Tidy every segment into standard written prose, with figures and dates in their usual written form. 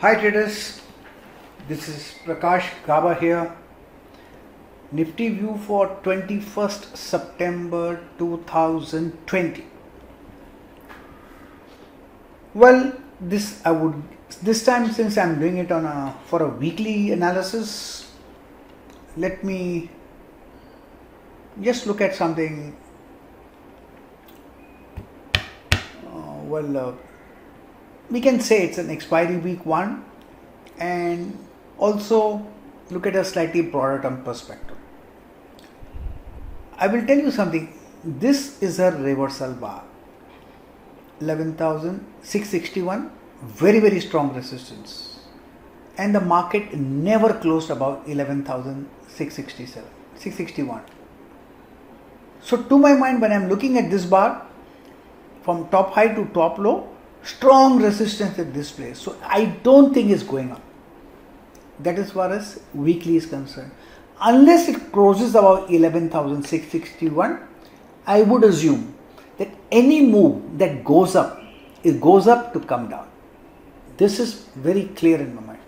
Hi traders, this is Prakash Gaba here. Nifty view for 21st September 2020. Well, this time since I'm doing it for a weekly analysis, let me just look at something. We can say it's an expiry week one, and also look at a slightly broader term perspective. I will tell you something. This is a reversal bar. 11,661, very strong resistance, and the market never closed above 661. So to my mind, when I'm looking at this bar from top high to top low, strong resistance at this place. So I don't think it's going up. That is far as weekly is concerned. Unless it closes about 11,661, I would assume that any move that goes up, it goes up to come down. This is very clear in my mind.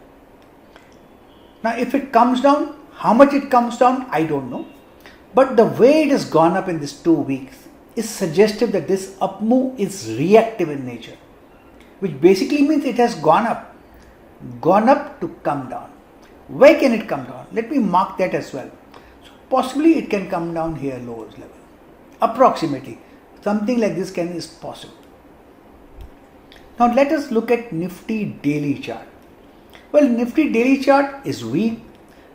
Now if it comes down, how much it comes down, I don't know. But the way it has gone up in these 2 weeks is suggestive that this up move is reactive in nature, which basically means it has gone up to come down. Where can it come down? Let me mark that as well. So possibly it can come down here, lowest level. Approximately. Something like this is possible. Now let us look at Nifty Daily chart. Well, Nifty Daily chart is weak.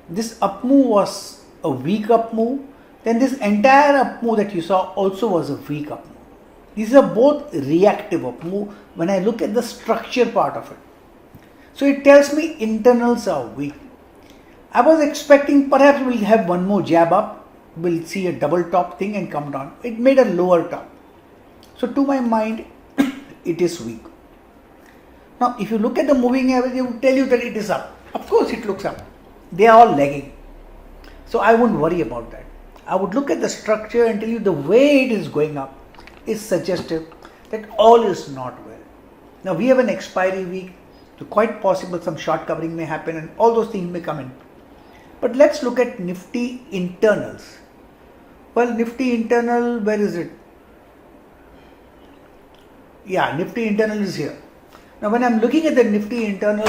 This up move was a weak up move. Then this entire up move that you saw also was a weak up move. These are both reactive up move when I look at the structure part of it. So it tells me internals are weak. I was expecting perhaps we'll have one more jab up. We'll see a double top thing and come down. It made a lower top. So to my mind, it is weak. Now if you look at the moving average, it will tell you that it is up. Of course it looks up. They are all lagging. So I won't worry about that. I would look at the structure and tell you the way it is going up is suggestive that all is not well. Now we have an expiry week, so quite possible some short covering may happen and all those things may come in. But let's look at Nifty internals. Well, Nifty internal, where is it? Yeah, Nifty internal is here. Now when I'm looking at the Nifty internal,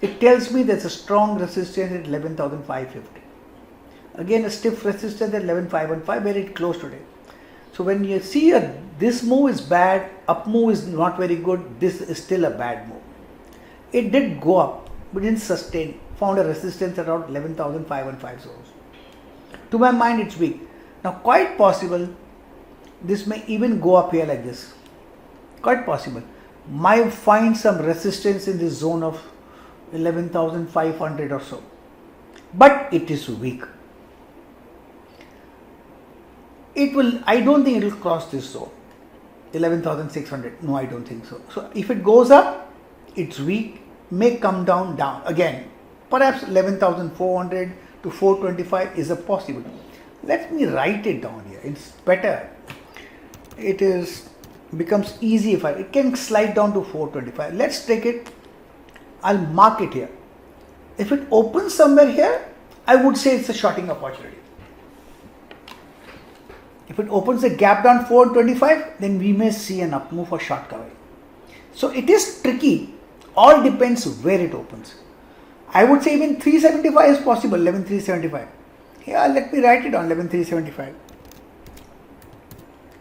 it tells me there's a strong resistance at 11,550. Again a stiff resistance at 11,515 where it closed today. So when you see this move is bad, up move is not very good, this is still a bad move. It did go up, but didn't sustain, found a resistance around 11,515 zones. To my mind it's weak. Now quite possible this may even go up here like this. Quite possible. Might find some resistance in this zone of 11,500 or so. But it is weak. I don't think it will cross this zone, 11,600. No, I don't think so. So if it goes up, it's weak, may come down. Again, perhaps 11,400 to 425 is a possible. Let me write it down here. It's better. Becomes easy if it can slide down to 425. Let's take it. I'll mark it here. If it opens somewhere here, I would say it's a shorting opportunity. If it opens a gap down 425, then we may see an up move for short covering. So it is tricky. All depends where it opens. I would say even 375 is possible, 11,375. Yeah, let me write it down, 11,375.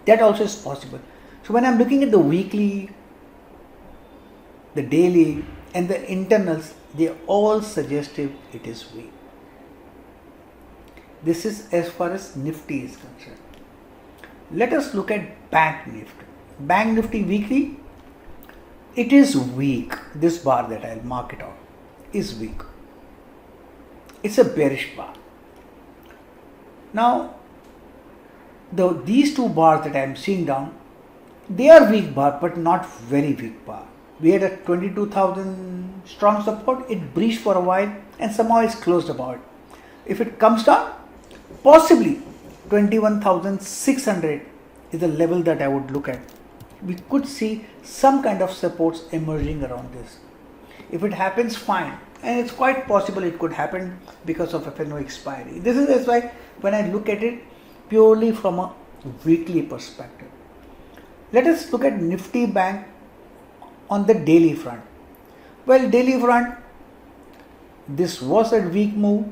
That also is possible. So when I'm looking at the weekly, the daily and the internals, they are all suggestive it is weak. This is as far as Nifty is concerned. Let us look at Bank Nifty. Bank Nifty weekly, it is weak. This bar that I'll mark it out is weak. It's a bearish bar. Now, these two bars that I am seeing down, they are weak bar but not very weak bar. We had a 22,000 strong support. It breached for a while and somehow it's closed about it. If it comes down, possibly 21,600 is the level that I would look at. We could see some kind of supports emerging around this. If it happens, fine. And it's quite possible it could happen because of FNO expiry. This is why when I look at it purely from a weekly perspective. Let us look at Nifty Bank on the daily front. Well, daily front, this was a weak move.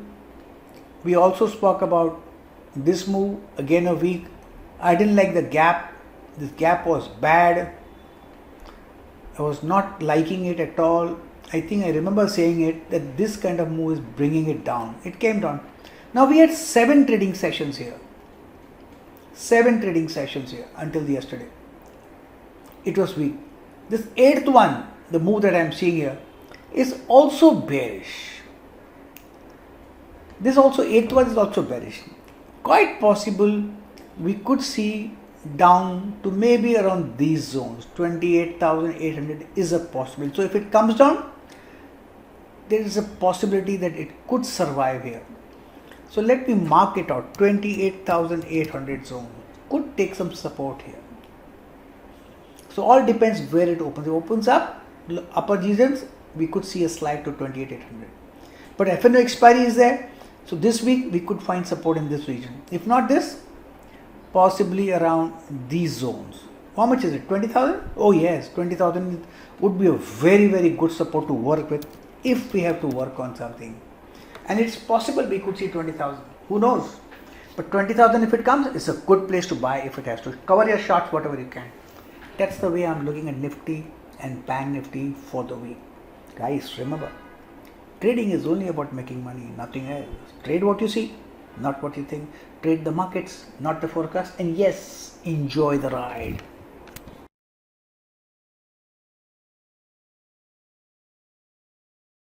We also spoke about this move, again a week. I didn't like the gap. This gap was bad. I was not liking it at all. I think I remember saying it that this kind of move is bringing it down. It came down. Now we had 7 trading sessions here. 7 trading sessions here until yesterday. It was weak. This 8th one, the move that I am seeing here, is also bearish. This also 8th one is also bearish. Quite possible we could see down to maybe around these zones. 28,800 is a possibility. So if it comes down, there is a possibility that it could survive here. So let me mark it out. 28,800 zone could take some support here. So all depends where it opens. If it opens up, upper regions, we could see a slide to 28,800. But FNO expiry is there. So this week we could find support in this region. If not this, possibly around these zones. How much is it? 20,000? Oh yes, 20,000 would be a very, very good support to work with if we have to work on something. And it's possible we could see 20,000. Who knows? But 20,000 if it comes, it's a good place to buy if it has to. Cover your shorts whatever you can. That's the way I'm looking at Nifty and Bank Nifty for the week. Guys, remember, trading is only about making money, nothing else. Trade what you see, not what you think. Trade the markets, not the forecast. And yes, enjoy the ride.